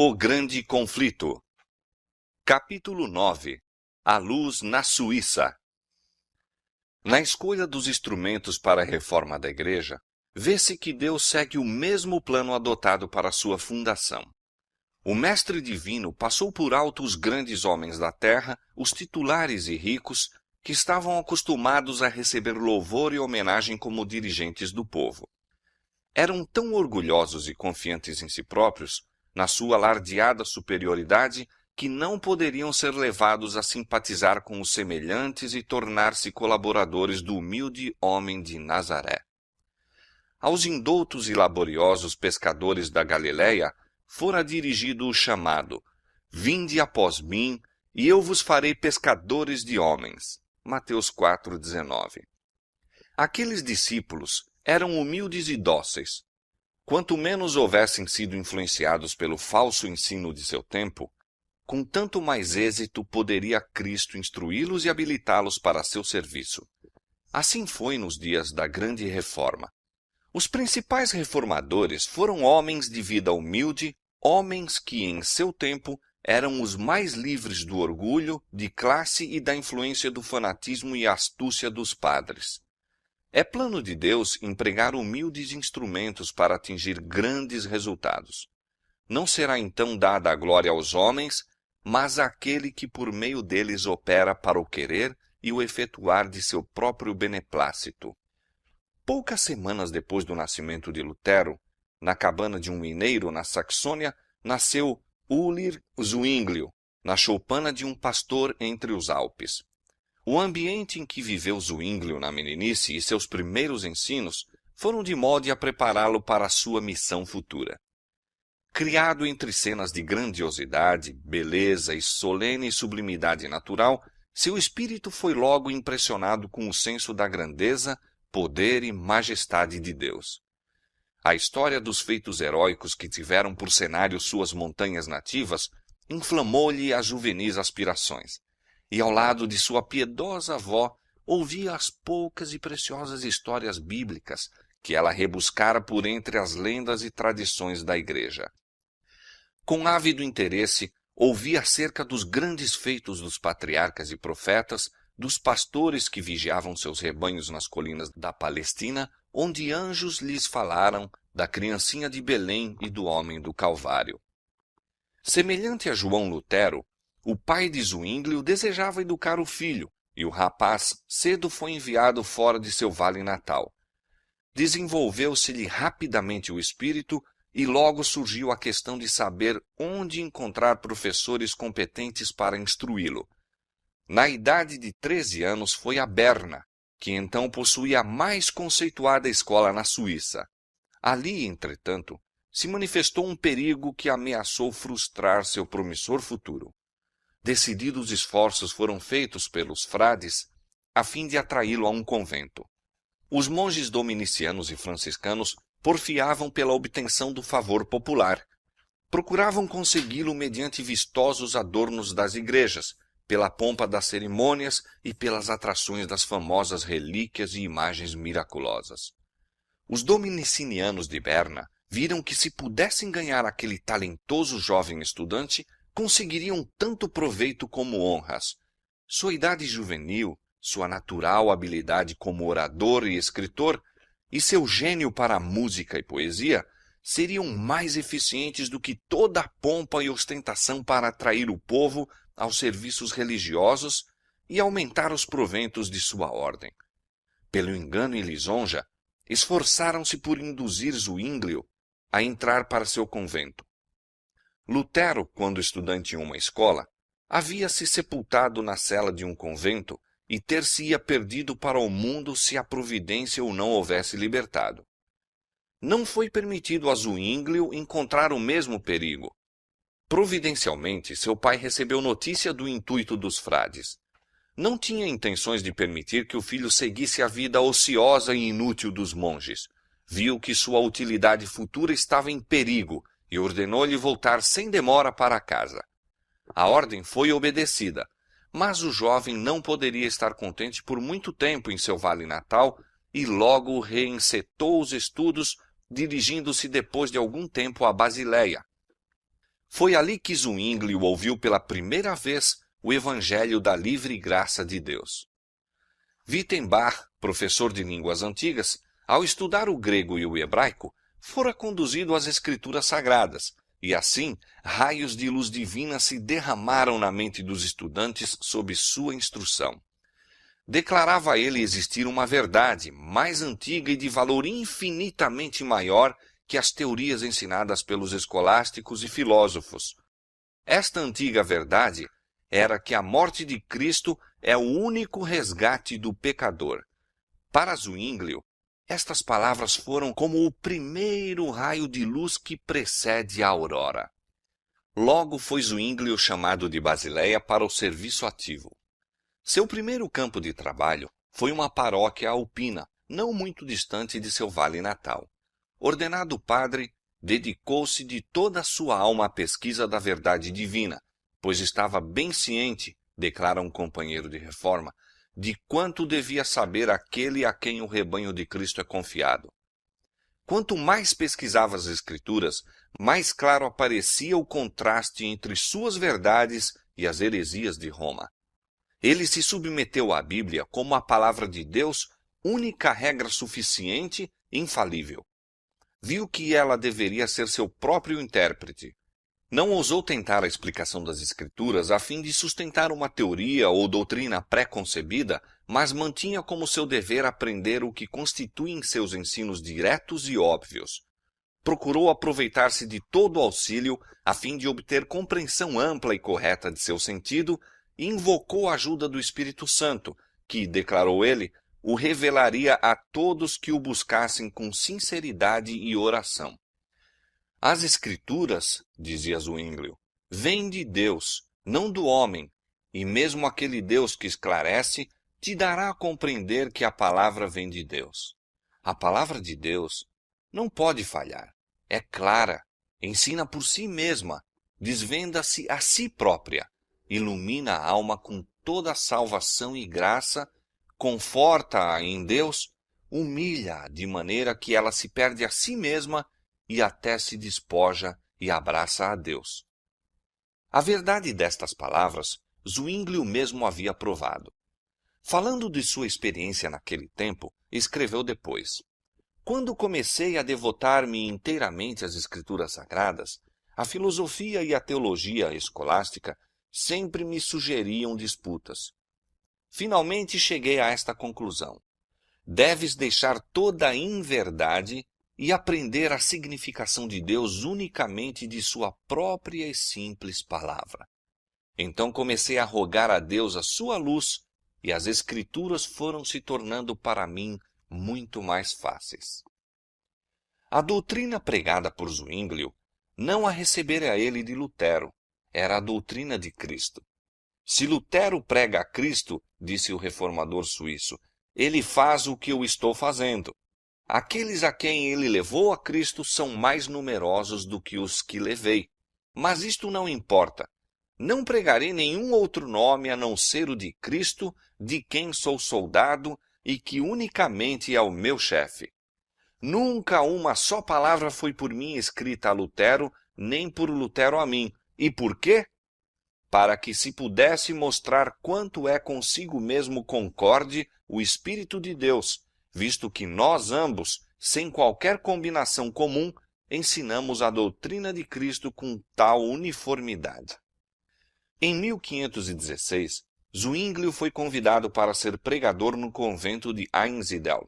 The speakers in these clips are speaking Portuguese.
O Grande Conflito. Capítulo 9. A luz na Suíça. Na escolha dos instrumentos para a reforma da Igreja, vê-se que Deus segue o mesmo plano adotado para sua fundação. O Mestre Divino passou por alto os grandes homens da terra, os titulares e ricos, que estavam acostumados a receber louvor e homenagem como dirigentes do povo. Eram tão orgulhosos e confiantes em si próprios, na sua alardeada superioridade, que não poderiam ser levados a simpatizar com os semelhantes e tornar-se colaboradores do humilde homem de Nazaré. Aos indoutos e laboriosos pescadores da Galileia fora dirigido o chamado: Vinde após mim, e eu vos farei pescadores de homens. Mateus 4,19. Aqueles discípulos eram humildes e dóceis. Quanto menos houvessem sido influenciados pelo falso ensino de seu tempo, com tanto mais êxito poderia Cristo instruí-los e habilitá-los para seu serviço. Assim foi nos dias da Grande Reforma. Os principais reformadores foram homens de vida humilde, homens que, em seu tempo, eram os mais livres do orgulho, de classe e da influência do fanatismo e astúcia dos padres. É plano de Deus empregar humildes instrumentos para atingir grandes resultados. Não será então dada a glória aos homens, mas àquele que por meio deles opera para o querer e o efetuar de seu próprio beneplácito. Poucas semanas depois do nascimento de Lutero, na cabana de um mineiro na Saxônia, nasceu Ulrich Zwinglio, na choupana de um pastor entre os Alpes. O ambiente em que viveu Zwinglio na meninice e seus primeiros ensinos foram de modo a prepará-lo para a sua missão futura. Criado entre cenas de grandiosidade, beleza e solene sublimidade natural, seu espírito foi logo impressionado com o senso da grandeza, poder e majestade de Deus. A história dos feitos heróicos que tiveram por cenário suas montanhas nativas inflamou-lhe as juvenis aspirações. E ao lado de sua piedosa avó, ouvia as poucas e preciosas histórias bíblicas que ela rebuscara por entre as lendas e tradições da Igreja. Com ávido interesse, ouvia acerca dos grandes feitos dos patriarcas e profetas, dos pastores que vigiavam seus rebanhos nas colinas da Palestina, onde anjos lhes falaram da criancinha de Belém e do homem do Calvário. Semelhante a João Lutero, o pai de Zwinglio desejava educar o filho, e o rapaz cedo foi enviado fora de seu vale natal. Desenvolveu-se-lhe rapidamente o espírito e logo surgiu a questão de saber onde encontrar professores competentes para instruí-lo. Na idade de 13 anos foi a Berna, que então possuía a mais conceituada escola na Suíça. Ali, entretanto, se manifestou um perigo que ameaçou frustrar seu promissor futuro. Decididos esforços foram feitos pelos frades a fim de atraí-lo a um convento. Os monges dominicianos e franciscanos porfiavam pela obtenção do favor popular. Procuravam consegui-lo mediante vistosos adornos das igrejas, pela pompa das cerimônias e pelas atrações das famosas relíquias e imagens miraculosas. Os dominicinianos de Berna viram que se pudessem ganhar aquele talentoso jovem estudante, conseguiriam tanto proveito como honras. Sua idade juvenil, sua natural habilidade como orador e escritor, e seu gênio para a música e poesia, seriam mais eficientes do que toda a pompa e ostentação para atrair o povo aos serviços religiosos e aumentar os proventos de sua ordem. Pelo engano e lisonja, esforçaram-se por induzir Zwinglio a entrar para seu convento. Lutero, quando estudante em uma escola, havia se sepultado na cela de um convento e ter-se-ia perdido para o mundo se a providência o não houvesse libertado. Não foi permitido a Zwinglio encontrar o mesmo perigo. Providencialmente, seu pai recebeu notícia do intuito dos frades. Não tinha intenções de permitir que o filho seguisse a vida ociosa e inútil dos monges. Viu que sua utilidade futura estava em perigo e ordenou-lhe voltar sem demora para casa. A ordem foi obedecida, mas o jovem não poderia estar contente por muito tempo em seu vale natal e logo reencetou os estudos, dirigindo-se depois de algum tempo a Basileia. Foi ali que Zwinglio ouviu pela primeira vez o Evangelho da livre graça de Deus. Wittenbach, professor de línguas antigas, ao estudar o grego e o hebraico, fora conduzido às Escrituras Sagradas, e assim raios de luz divina se derramaram na mente dos estudantes sob sua instrução. Declarava ele existir uma verdade mais antiga e de valor infinitamente maior que as teorias ensinadas pelos escolásticos e filósofos. Esta antiga verdade era que a morte de Cristo é o único resgate do pecador. Para Zwinglio, estas palavras foram como o primeiro raio de luz que precede a aurora. Logo foi Zwinglio chamado de Basileia para o serviço ativo. Seu primeiro campo de trabalho foi uma paróquia alpina, não muito distante de seu vale natal. Ordenado padre, dedicou-se de toda a sua alma à pesquisa da verdade divina, pois estava bem ciente, declara um companheiro de reforma, de quanto devia saber aquele a quem o rebanho de Cristo é confiado. Quanto mais pesquisava as Escrituras, mais claro aparecia o contraste entre suas verdades e as heresias de Roma. Ele se submeteu à Bíblia como a palavra de Deus, única regra suficiente e infalível. Viu que ela deveria ser seu próprio intérprete. Não ousou tentar a explicação das Escrituras a fim de sustentar uma teoria ou doutrina pré-concebida, mas mantinha como seu dever aprender o que constituem seus ensinos diretos e óbvios. Procurou aproveitar-se de todo o auxílio a fim de obter compreensão ampla e correta de seu sentido e invocou a ajuda do Espírito Santo, que, declarou ele, o revelaria a todos que o buscassem com sinceridade e oração. As Escrituras, dizia Zwinglio, vêm de Deus, não do homem, e mesmo aquele Deus que esclarece te dará a compreender que a palavra vem de Deus. A palavra de Deus não pode falhar, é clara, ensina por si mesma, desvenda-se a si própria, ilumina a alma com toda a salvação e graça, conforta-a em Deus, humilha-a de maneira que ela se perde a si mesma e até se despoja e abraça a Deus. A verdade destas palavras, Zwinglio mesmo havia provado. Falando de sua experiência naquele tempo, escreveu depois: quando comecei a devotar-me inteiramente às Escrituras Sagradas, a filosofia e a teologia escolástica sempre me sugeriam disputas. Finalmente cheguei a esta conclusão: deves deixar toda a inverdade e aprender a significação de Deus unicamente de sua própria e simples palavra. Então comecei a rogar a Deus a sua luz, e as Escrituras foram se tornando para mim muito mais fáceis. A doutrina pregada por Zwinglio não a recebera ele de Lutero, era a doutrina de Cristo. Se Lutero prega a Cristo, disse o reformador suíço, ele faz o que eu estou fazendo. Aqueles a quem ele levou a Cristo são mais numerosos do que os que levei. Mas isto não importa. Não pregarei nenhum outro nome a não ser o de Cristo, de quem sou soldado e que unicamente é o meu chefe. Nunca uma só palavra foi por mim escrita a Lutero, nem por Lutero a mim. E por quê? Para que se pudesse mostrar quanto é consigo mesmo concorde o Espírito de Deus, visto que nós ambos, sem qualquer combinação comum, ensinamos a doutrina de Cristo com tal uniformidade. Em 1516, Zwinglio foi convidado para ser pregador no convento de Einsiedeln.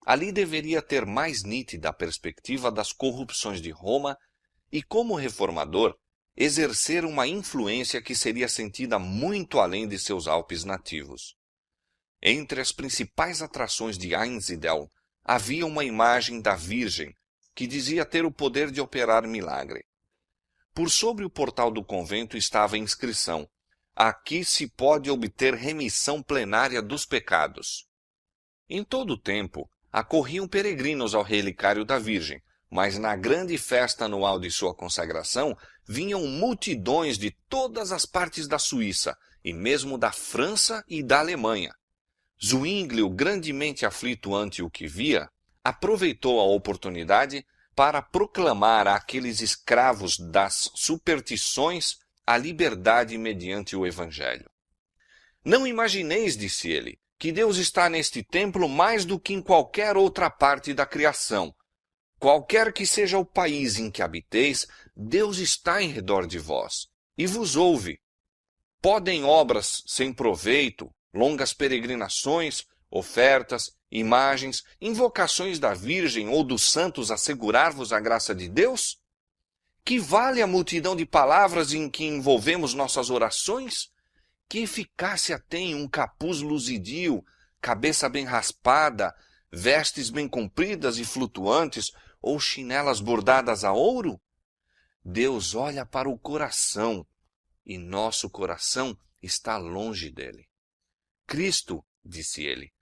Ali deveria ter mais nítida a perspectiva das corrupções de Roma e, como reformador, exercer uma influência que seria sentida muito além de seus Alpes nativos. Entre as principais atrações de Einsiedeln havia uma imagem da Virgem, que dizia ter o poder de operar milagre. Por sobre o portal do convento estava a inscrição: aqui se pode obter remissão plenária dos pecados. Em todo o tempo, acorriam peregrinos ao relicário da Virgem, mas na grande festa anual de sua consagração, vinham multidões de todas as partes da Suíça, e mesmo da França e da Alemanha. Zwinglio, grandemente aflito ante o que via, aproveitou a oportunidade para proclamar àqueles escravos das superstições a liberdade mediante o Evangelho. Não imagineis, disse ele, que Deus está neste templo mais do que em qualquer outra parte da criação. Qualquer que seja o país em que habiteis, Deus está em redor de vós e vos ouve. Podem obras sem proveito, longas peregrinações, ofertas, imagens, invocações da Virgem ou dos santos assegurar-vos a graça de Deus? Que vale a multidão de palavras em que envolvemos nossas orações? Que eficácia tem um capuz luzidio, cabeça bem raspada, vestes bem compridas e flutuantes, ou chinelas bordadas a ouro? Deus olha para o coração, e nosso coração está longe dele. Cristo, disse ele,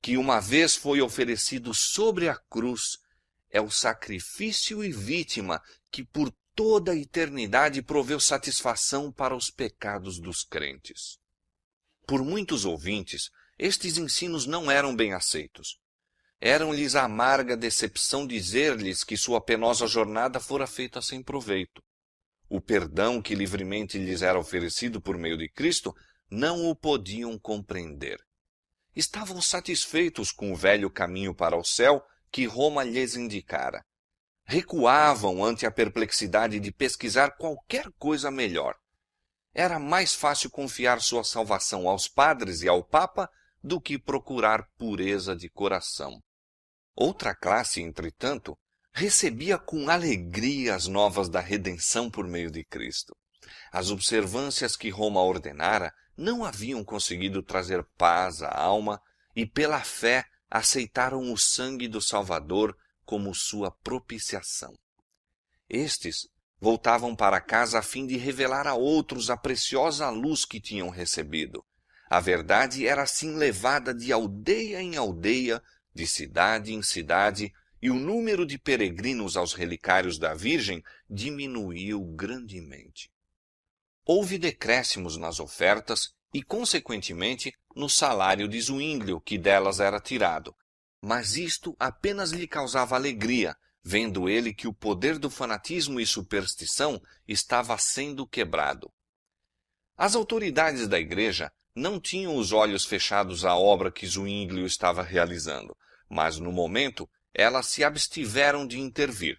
que uma vez foi oferecido sobre a cruz, é o sacrifício e vítima que por toda a eternidade proveu satisfação para os pecados dos crentes. Por muitos ouvintes, estes ensinos não eram bem aceitos. Era-lhes amarga decepção dizer-lhes que sua penosa jornada fora feita sem proveito. O perdão que livremente lhes era oferecido por meio de Cristo não o podiam compreender. Estavam satisfeitos com o velho caminho para o céu que Roma lhes indicara. Recuavam ante a perplexidade de pesquisar qualquer coisa melhor. Era mais fácil confiar sua salvação aos padres e ao Papa do que procurar pureza de coração. Outra classe, entretanto, recebia com alegria as novas da redenção por meio de Cristo. As observâncias que Roma ordenara não haviam conseguido trazer paz à alma e, pela fé, aceitaram o sangue do Salvador como sua propiciação. Estes voltavam para casa a fim de revelar a outros a preciosa luz que tinham recebido. A verdade era assim levada de aldeia em aldeia, de cidade em cidade, e o número de peregrinos aos relicários da Virgem diminuiu grandemente. Houve decréscimos nas ofertas e, consequentemente, no salário de Zwinglio, que delas era tirado. Mas isto apenas lhe causava alegria, vendo ele que o poder do fanatismo e superstição estava sendo quebrado. As autoridades da igreja não tinham os olhos fechados à obra que Zwinglio estava realizando, mas, no momento, elas se abstiveram de intervir.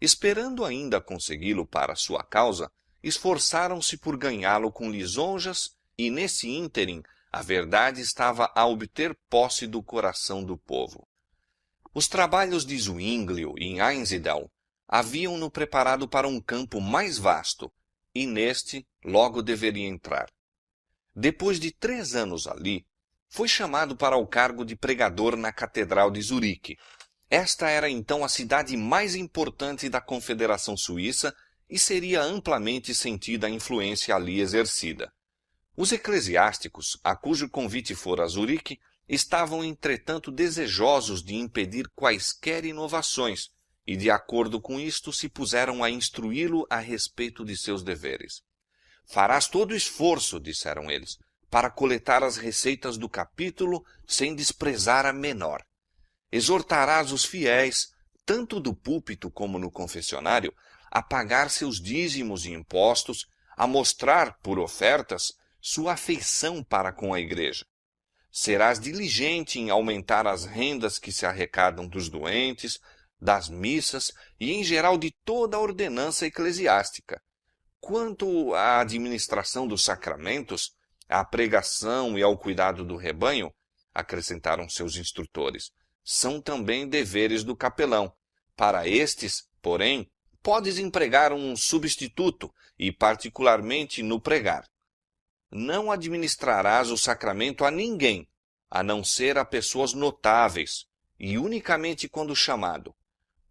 Esperando ainda consegui-lo para sua causa, esforçaram-se por ganhá-lo com lisonjas e, nesse ínterim, a verdade estava a obter posse do coração do povo. Os trabalhos de Zwinglio em Einsiedeln haviam-no preparado para um campo mais vasto, e neste logo deveria entrar. Depois de 3 anos ali, foi chamado para o cargo de pregador na Catedral de Zurique. Esta era então a cidade mais importante da Confederação Suíça e seria amplamente sentida a influência ali exercida. Os eclesiásticos, a cujo convite fora a Zurique, estavam entretanto desejosos de impedir quaisquer inovações e, de acordo com isto, se puseram a instruí-lo a respeito de seus deveres. Farás todo o esforço, disseram eles, para coletar as receitas do capítulo sem desprezar a menor. Exortarás os fiéis, tanto do púlpito como no confessionário, a pagar seus dízimos e impostos, a mostrar, por ofertas, sua afeição para com a igreja. Serás diligente em aumentar as rendas que se arrecadam dos doentes, das missas e, em geral, de toda a ordenança eclesiástica. Quanto à administração dos sacramentos, à pregação e ao cuidado do rebanho, acrescentaram seus instrutores, são também deveres do capelão. Para estes, porém, podes empregar um substituto e, particularmente, no pregar. Não administrarás o sacramento a ninguém, a não ser a pessoas notáveis, e unicamente quando chamado.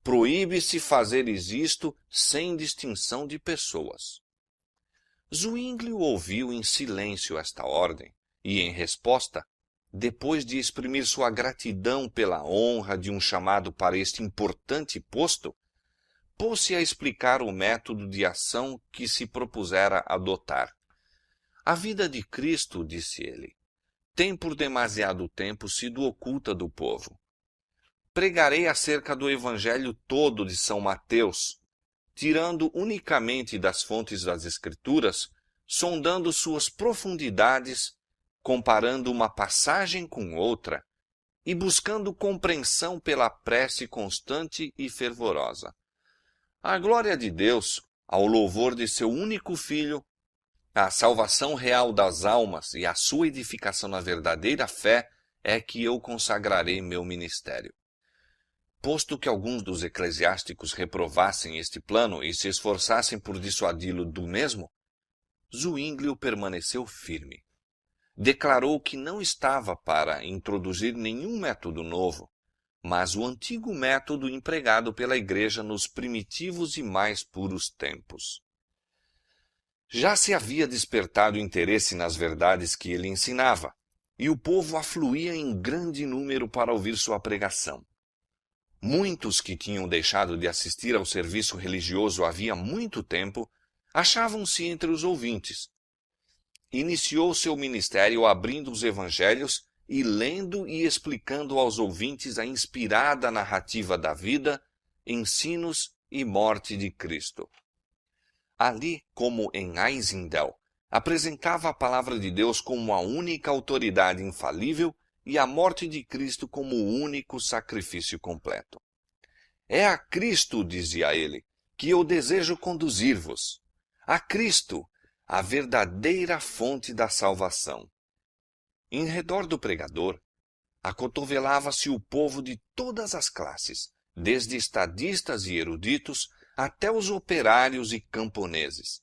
Proíbe-se fazeres isto sem distinção de pessoas. Zwinglio ouviu em silêncio esta ordem, e, em resposta, depois de exprimir sua gratidão pela honra de um chamado para este importante posto, pôs-se a explicar o método de ação que se propusera adotar. A vida de Cristo, disse ele, tem por demasiado tempo sido oculta do povo. pregarei acerca do Evangelho todo de São Mateus, tirando unicamente das fontes das Escrituras, sondando suas profundidades, comparando uma passagem com outra e buscando compreensão pela prece constante e fervorosa. A glória de Deus, ao louvor de seu único Filho, a salvação real das almas e a sua edificação na verdadeira fé é que eu consagrarei meu ministério. Posto que alguns dos eclesiásticos reprovassem este plano e se esforçassem por dissuadi-lo do mesmo, Zwinglio permaneceu firme. Declarou que não estava para introduzir nenhum método novo, mas o antigo método empregado pela Igreja nos primitivos e mais puros tempos. Já se havia despertado interesse nas verdades que ele ensinava, e o povo afluía em grande número para ouvir sua pregação. Muitos que tinham deixado de assistir ao serviço religioso havia muito tempo achavam-se entre os ouvintes. Iniciou seu ministério abrindo os evangelhos e lendo e explicando aos ouvintes a inspirada narrativa da vida, ensinos e morte de Cristo. Ali, como em Einsindel, apresentava a palavra de Deus como a única autoridade infalível e a morte de Cristo como o único sacrifício completo. É a Cristo, dizia ele, que eu desejo conduzir-vos. A Cristo, a verdadeira fonte da salvação. Em redor do pregador, acotovelava-se o povo de todas as classes, desde estadistas e eruditos até os operários e camponeses.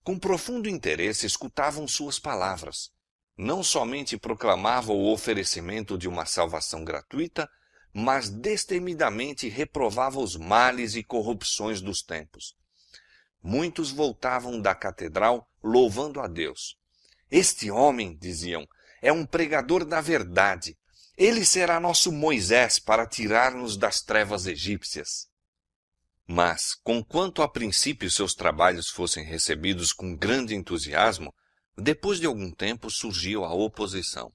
Com profundo interesse escutavam suas palavras. Não somente proclamava o oferecimento de uma salvação gratuita, mas destemidamente reprovava os males e corrupções dos tempos. Muitos voltavam da catedral louvando a Deus. Este homem, diziam, é um pregador da verdade. Ele será nosso Moisés para tirar-nos das trevas egípcias. Mas, conquanto a princípio seus trabalhos fossem recebidos com grande entusiasmo, depois de algum tempo surgiu a oposição.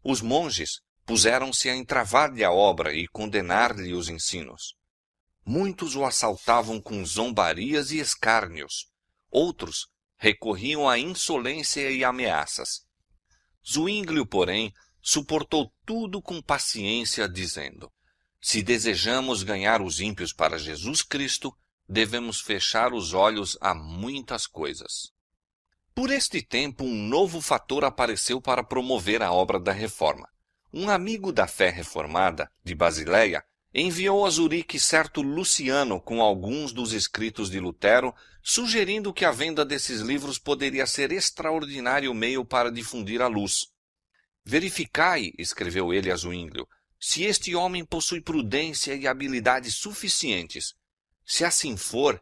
Os monges puseram-se a entravar-lhe a obra e condenar-lhe os ensinos. Muitos o assaltavam com zombarias e escárnios. Outros recorriam à insolência e ameaças. Zwinglio, porém, suportou tudo com paciência, dizendo: se desejamos ganhar os ímpios para Jesus Cristo, devemos fechar os olhos a muitas coisas. Por este tempo, um novo fator apareceu para promover a obra da reforma. Um amigo da fé reformada, de Basileia, enviou a Zurique certo Luciano com alguns dos escritos de Lutero, sugerindo que a venda desses livros poderia ser extraordinário meio para difundir a luz. Verificai, escreveu ele a Zwinglio, se este homem possui prudência e habilidades suficientes. Se assim for,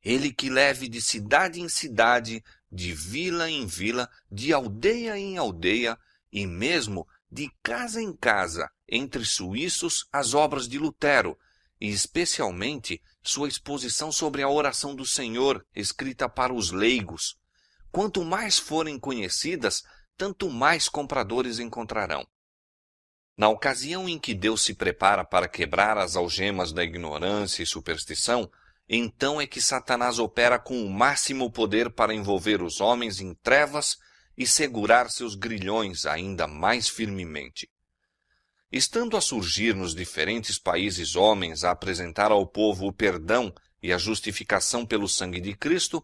ele que leve de cidade em cidade, de vila em vila, de aldeia em aldeia, e mesmo de casa em casa, entre suíços, as obras de Lutero, e especialmente sua exposição sobre a oração do Senhor, escrita para os leigos. Quanto mais forem conhecidas, tanto mais compradores encontrarão. Na ocasião em que Deus se prepara para quebrar as algemas da ignorância e superstição, então é que Satanás opera com o máximo poder para envolver os homens em trevas e segurar seus grilhões ainda mais firmemente. Estando a surgir nos diferentes países homens a apresentar ao povo o perdão e a justificação pelo sangue de Cristo,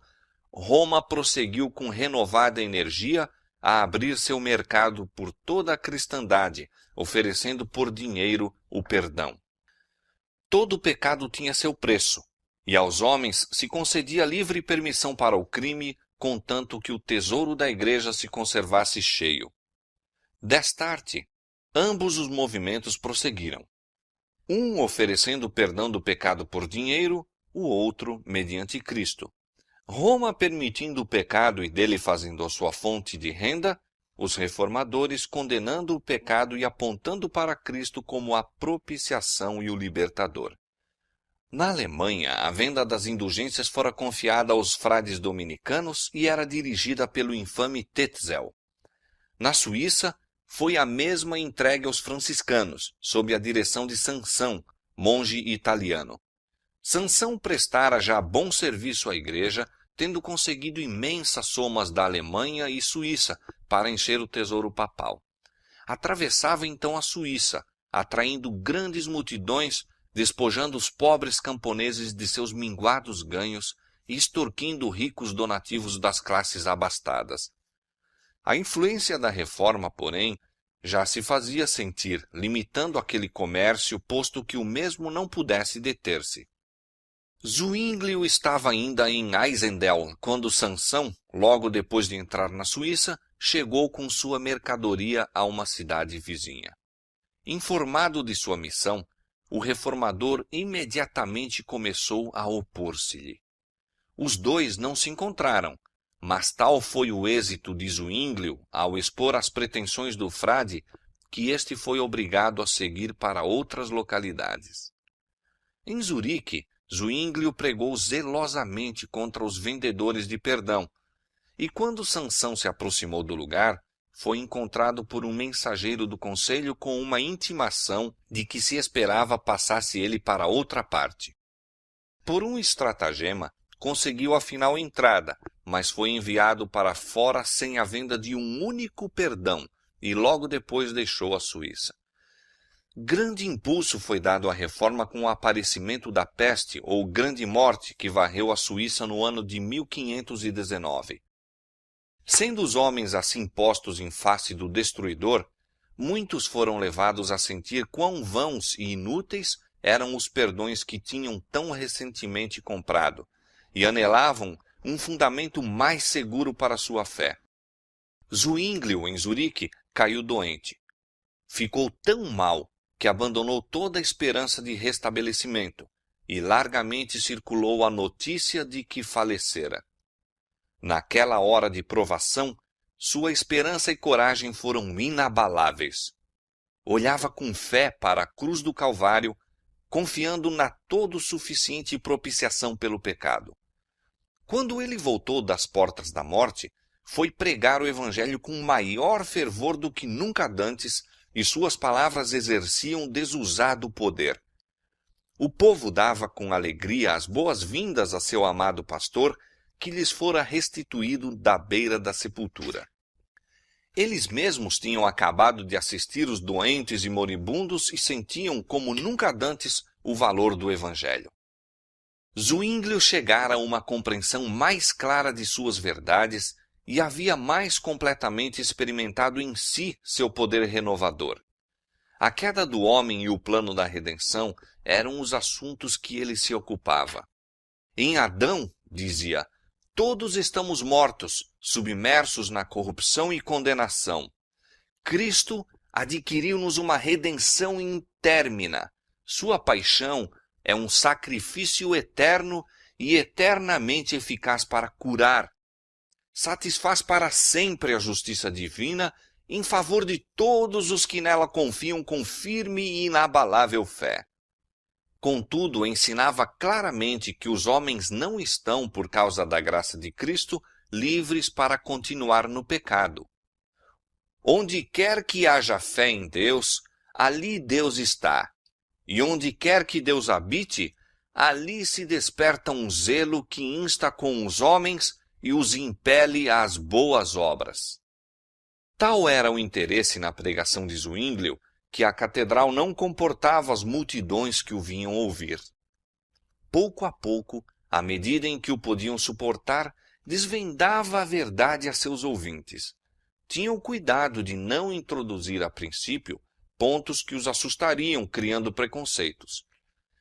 Roma prosseguiu com renovada energia a abrir seu mercado por toda a cristandade, oferecendo por dinheiro o perdão. Todo pecado tinha seu preço, e aos homens se concedia livre permissão para o crime, contanto que o tesouro da igreja se conservasse cheio. Destarte, ambos os movimentos prosseguiram. Um oferecendo o perdão do pecado por dinheiro, o outro mediante Cristo. Roma permitindo o pecado e dele fazendo a sua fonte de renda, os reformadores condenando o pecado e apontando para Cristo como a propiciação e o libertador. Na Alemanha, a venda das indulgências fora confiada aos frades dominicanos e era dirigida pelo infame Tetzel. Na Suíça, foi a mesma entregue aos franciscanos, sob a direção de Sansão, monge italiano. Sansão prestara já bom serviço à igreja, tendo conseguido imensas somas da Alemanha e Suíça para encher o tesouro papal. Atravessava então a Suíça, atraindo grandes multidões, despojando os pobres camponeses de seus minguados ganhos e extorquindo ricos donativos das classes abastadas. A influência da reforma, porém, já se fazia sentir, limitando aquele comércio, posto que o mesmo não pudesse deter-se. Zuínglio estava ainda em Einsiedeln quando Sansão, logo depois de entrar na Suíça, chegou com sua mercadoria a uma cidade vizinha. Informado de sua missão, o reformador imediatamente começou a opor-se-lhe. Os dois não se encontraram, mas tal foi o êxito de Zuínglio ao expor as pretensões do frade que este foi obrigado a seguir para outras localidades. Em Zurique, Zuínglio pregou zelosamente contra os vendedores de perdão, e quando Sansão se aproximou do lugar, foi encontrado por um mensageiro do conselho com uma intimação de que se esperava passasse ele para outra parte. Por um estratagema, conseguiu afinal entrada, mas foi enviado para fora sem a venda de um único perdão, e logo depois deixou a Suíça. Grande impulso foi dado à reforma com o aparecimento da peste ou grande morte que varreu a Suíça no ano de 1519. Sendo os homens assim postos em face do destruidor, muitos foram levados a sentir quão vãos e inúteis eram os perdões que tinham tão recentemente comprado, e anelavam um fundamento mais seguro para sua fé. Zuínglio, em Zurique, caiu doente. Ficou tão mal que abandonou toda a esperança de restabelecimento, e largamente circulou a notícia de que falecera. Naquela hora de provação, sua esperança e coragem foram inabaláveis. Olhava com fé para a cruz do Calvário, confiando na todo suficiente propiciação pelo pecado. Quando ele voltou das portas da morte, foi pregar o evangelho com maior fervor do que nunca dantes, e suas palavras exerciam desusado poder. O povo dava com alegria as boas-vindas a seu amado pastor, que lhes fora restituído da beira da sepultura. Eles mesmos tinham acabado de assistir os doentes e moribundos e sentiam como nunca dantes o valor do evangelho. Zuínglio chegara a uma compreensão mais clara de suas verdades e havia mais completamente experimentado em si seu poder renovador. A queda do homem e o plano da redenção eram os assuntos que ele se ocupava. Em Adão, dizia, todos estamos mortos, submersos na corrupção e condenação. Cristo adquiriu-nos uma redenção intérmina. Sua paixão é um sacrifício eterno e eternamente eficaz para curar. Satisfaz para sempre a justiça divina em favor de todos os que nela confiam com firme e inabalável fé. Contudo, ensinava claramente que os homens não estão, por causa da graça de Cristo, livres para continuar no pecado. Onde quer que haja fé em Deus, ali Deus está. E onde quer que Deus habite, ali se desperta um zelo que insta com os homens e os impele às boas obras. Tal era o interesse na pregação de Zuínglio, que a catedral não comportava as multidões que o vinham ouvir. Pouco a pouco, à medida em que o podiam suportar, desvendava a verdade a seus ouvintes. Tinham cuidado de não introduzir a princípio pontos que os assustariam, criando preconceitos.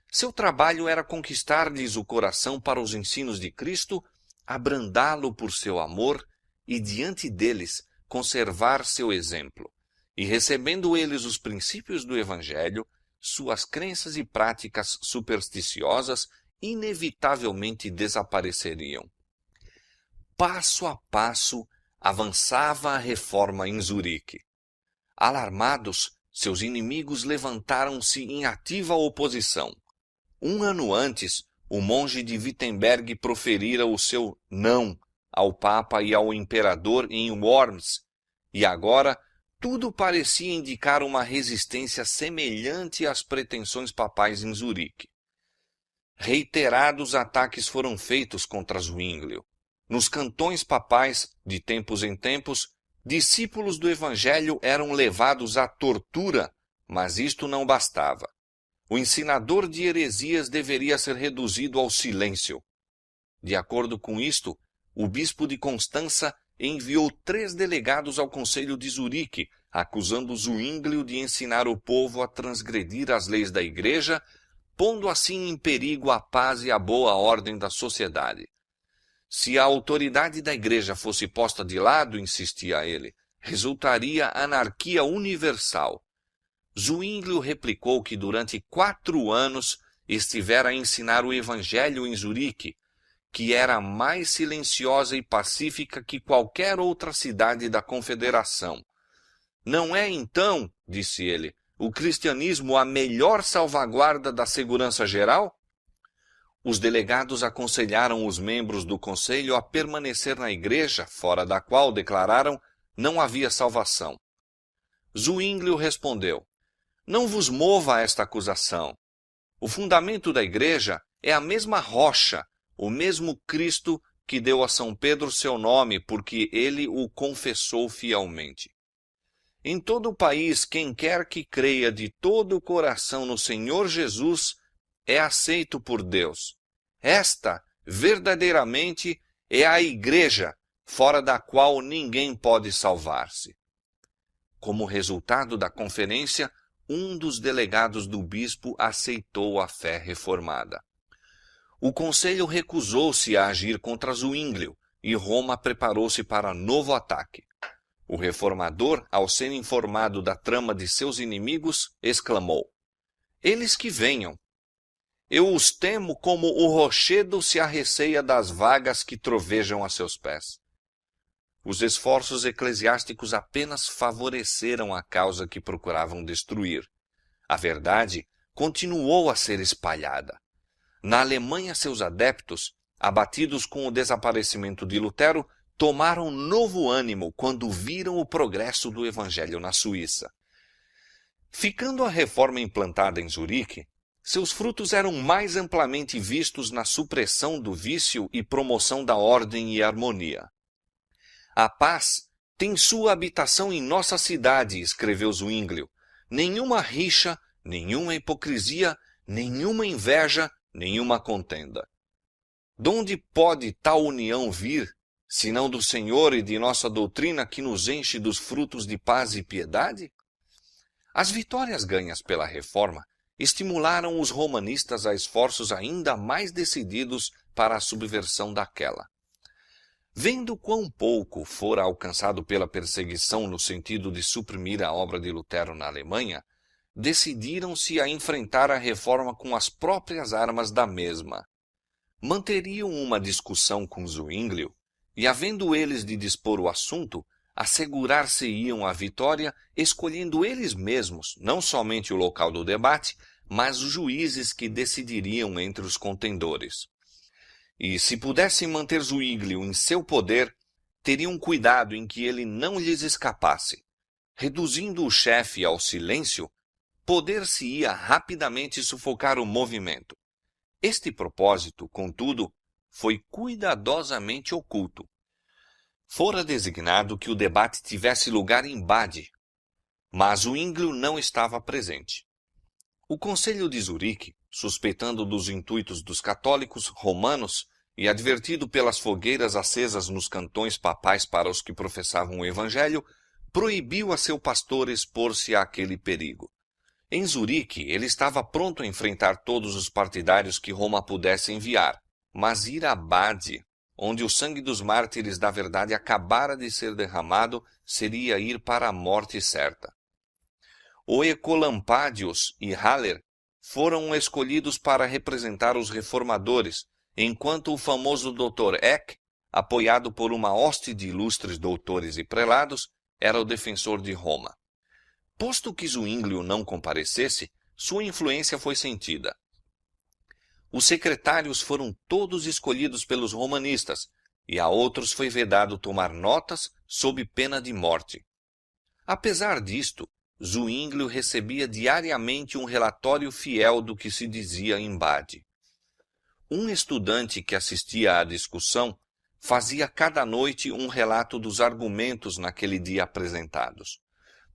Seu trabalho era conquistar-lhes o coração para os ensinos de Cristo, abrandá-lo por seu amor e, diante deles, conservar seu exemplo. E recebendo eles os princípios do Evangelho, suas crenças e práticas supersticiosas inevitavelmente desapareceriam. Passo a passo, avançava a reforma em Zurique. Alarmados, seus inimigos levantaram-se em ativa oposição. Um ano antes, o monge de Wittenberg proferira o seu não ao Papa e ao Imperador em Worms, e agora tudo parecia indicar uma resistência semelhante às pretensões papais em Zurique. Reiterados ataques foram feitos contra Zwinglio. Nos cantões papais, de tempos em tempos, discípulos do Evangelho eram levados à tortura, mas isto não bastava. O ensinador de heresias deveria ser reduzido ao silêncio. De acordo com isto, o bispo de Constança enviou 3 delegados ao conselho de Zurique, acusando Zwinglio de ensinar o povo a transgredir as leis da igreja, pondo assim em perigo a paz e a boa ordem da sociedade. Se a autoridade da igreja fosse posta de lado, insistia ele, resultaria anarquia universal. Zwinglio replicou que durante 4 anos estivera a ensinar o evangelho em Zurique, que era mais silenciosa e pacífica que qualquer outra cidade da confederação. Não é então, disse ele, o cristianismo a melhor salvaguarda da segurança geral? Os delegados aconselharam os membros do conselho a permanecer na igreja, fora da qual, declararam, não havia salvação. Zwinglio respondeu, não vos mova esta acusação. O fundamento da igreja é a mesma rocha, o mesmo Cristo que deu a São Pedro seu nome, porque ele o confessou fielmente. Em todo o país, quem quer que creia de todo o coração no Senhor Jesus é aceito por Deus. Esta, verdadeiramente, é a igreja, fora da qual ninguém pode salvar-se. Como resultado da conferência, um dos delegados do bispo aceitou a fé reformada. O conselho recusou-se a agir contra Zwinglio e Roma preparou-se para novo ataque. O reformador, ao ser informado da trama de seus inimigos, exclamou, eles que venham. Eu os temo como o rochedo se arreceia das vagas que trovejam a seus pés. Os esforços eclesiásticos apenas favoreceram a causa que procuravam destruir. A verdade continuou a ser espalhada. Na Alemanha, seus adeptos, abatidos com o desaparecimento de Lutero, tomaram novo ânimo quando viram o progresso do Evangelho na Suíça. Ficando a reforma implantada em Zurique, seus frutos eram mais amplamente vistos na supressão do vício e promoção da ordem e harmonia. A paz tem sua habitação em nossa cidade, escreveu Zwinglio. Nenhuma rixa, nenhuma hipocrisia, nenhuma inveja, nenhuma contenda. Donde pode tal união vir, senão do Senhor e de nossa doutrina que nos enche dos frutos de paz e piedade? As vitórias ganhas pela reforma estimularam os romanistas a esforços ainda mais decididos para a subversão daquela. Vendo quão pouco fora alcançado pela perseguição no sentido de suprimir a obra de Lutero na Alemanha, decidiram-se a enfrentar a reforma com as próprias armas da mesma. Manteriam uma discussão com Zwinglio e, havendo eles de dispor o assunto, assegurar-se-iam a vitória, escolhendo eles mesmos, não somente o local do debate, mas os juízes que decidiriam entre os contendores. E, se pudessem manter Zwinglio em seu poder, teriam cuidado em que ele não lhes escapasse. Reduzindo o chefe ao silêncio, poder-se-ia rapidamente sufocar o movimento. Este propósito, contudo, foi cuidadosamente oculto. Fora designado que o debate tivesse lugar em Bade, mas Zwinglio não estava presente. O Conselho de Zurique, suspeitando dos intuitos dos católicos romanos e advertido pelas fogueiras acesas nos cantões papais para os que professavam o Evangelho, proibiu a seu pastor expor-se àquele perigo. Em Zurique, ele estava pronto a enfrentar todos os partidários que Roma pudesse enviar, mas ir a Bade, onde o sangue dos mártires da verdade acabara de ser derramado, seria ir para a morte certa. Oecolampadius e Haller foram escolhidos para representar os reformadores, enquanto o famoso Dr. Eck, apoiado por uma hoste de ilustres doutores e prelados, era o defensor de Roma. Posto que Zwinglio não comparecesse, sua influência foi sentida. Os secretários foram todos escolhidos pelos romanistas, e a outros foi vedado tomar notas sob pena de morte. Apesar disto, Zwinglio recebia diariamente um relatório fiel do que se dizia em Bade. Um estudante que assistia à discussão fazia cada noite um relato dos argumentos naquele dia apresentados.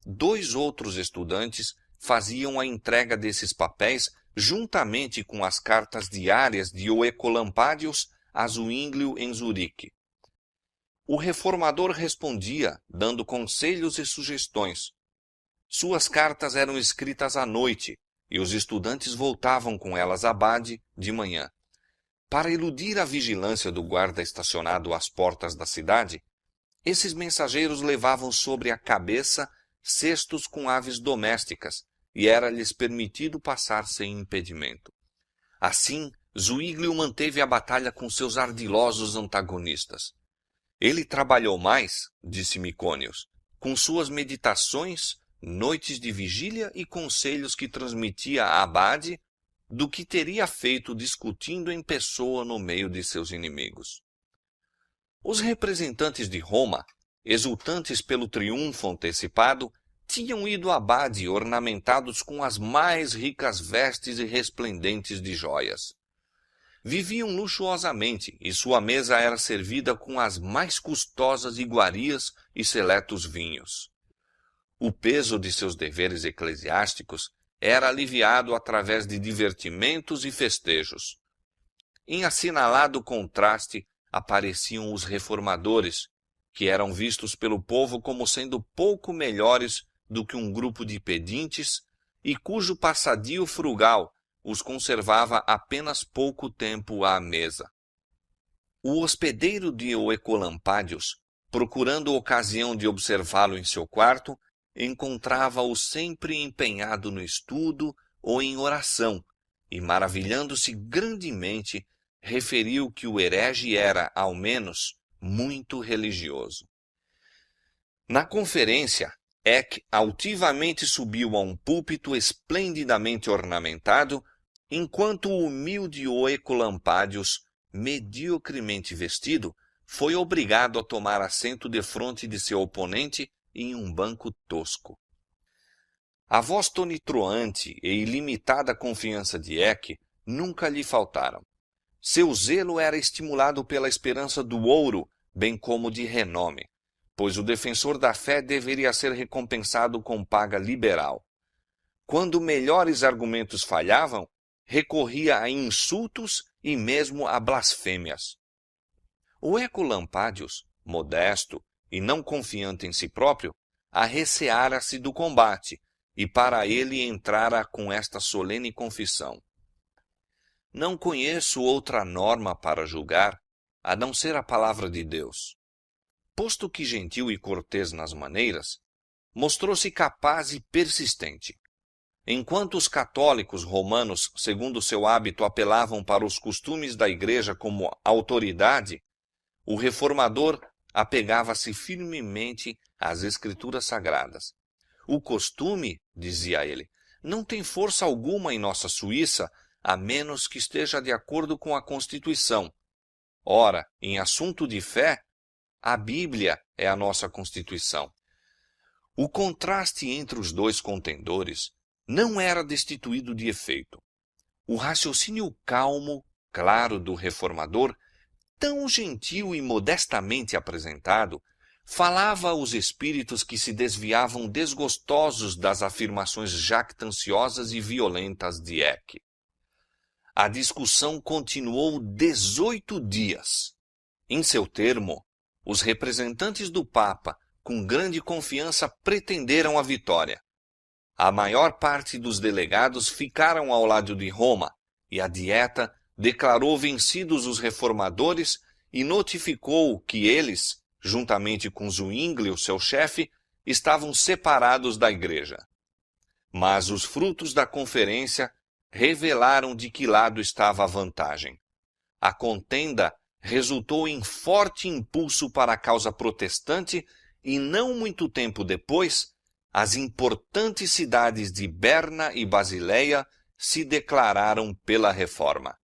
2 outros estudantes faziam a entrega desses papéis juntamente com as cartas diárias de Oecolampadius a Zwinglio em Zurique. O reformador respondia, dando conselhos e sugestões. Suas cartas eram escritas à noite, e os estudantes voltavam com elas a Bade de manhã. Para eludir a vigilância do guarda estacionado às portas da cidade, esses mensageiros levavam sobre a cabeça cestos com aves domésticas, e era-lhes permitido passar sem impedimento. Assim, Zwinglio manteve a batalha com seus ardilosos antagonistas. Ele trabalhou mais, disse Micônios, com suas meditações, noites de vigília e conselhos que transmitia a Bade, do que teria feito discutindo em pessoa no meio de seus inimigos. Os representantes de Roma, exultantes pelo triunfo antecipado, tinham ido a Bade ornamentados com as mais ricas vestes e resplendentes de joias. Viviam luxuosamente, e sua mesa era servida com as mais custosas iguarias e seletos vinhos. O peso de seus deveres eclesiásticos era aliviado através de divertimentos e festejos. Em assinalado contraste apareciam os reformadores, que eram vistos pelo povo como sendo pouco melhores do que um grupo de pedintes e cujo passadio frugal os conservava apenas pouco tempo à mesa. O hospedeiro de Oecolampadius, procurando ocasião de observá-lo em seu quarto, encontrava-o sempre empenhado no estudo ou em oração, e, maravilhando-se grandemente, referiu que o herege era, ao menos, muito religioso. Na conferência, Eck altivamente subiu a um púlpito esplendidamente ornamentado, enquanto o humilde Oecolampadius, mediocremente vestido, foi obrigado a tomar assento defronte de seu oponente em um banco tosco. A voz tonitruante e ilimitada confiança de Eck nunca lhe faltaram. Seu zelo era estimulado pela esperança do ouro, bem como de renome, pois o defensor da fé deveria ser recompensado com paga liberal. Quando melhores argumentos falhavam, recorria a insultos e mesmo a blasfêmias. Oecolampadius, modesto e não confiante em si próprio, arreceara-se do combate, e para ele entrara com esta solene confissão: não conheço outra norma para julgar, a não ser a palavra de Deus. Posto que gentil e cortês nas maneiras, mostrou-se capaz e persistente. Enquanto os católicos romanos, segundo seu hábito, apelavam para os costumes da Igreja como autoridade, o reformador apegava-se firmemente às Escrituras Sagradas. O costume, dizia ele, não tem força alguma em nossa Suíça, a menos que esteja de acordo com a Constituição. Ora, em assunto de fé, a Bíblia é a nossa Constituição. O contraste entre os dois contendores não era destituído de efeito. O raciocínio calmo, claro do reformador, tão gentil e modestamente apresentado, falava aos espíritos que se desviavam desgostosos das afirmações jactanciosas e violentas de Eck. A discussão continuou 18 dias. Em seu termo, os representantes do Papa, com grande confiança, pretenderam a vitória. A maior parte dos delegados ficaram ao lado de Roma, e a Dieta declarou vencidos os reformadores e notificou que eles, juntamente com Zwinglio, seu chefe, estavam separados da Igreja. Mas os frutos da conferência revelaram de que lado estava a vantagem. A contenda resultou em forte impulso para a causa protestante e não muito tempo depois, as importantes cidades de Berna e Basileia se declararam pela Reforma.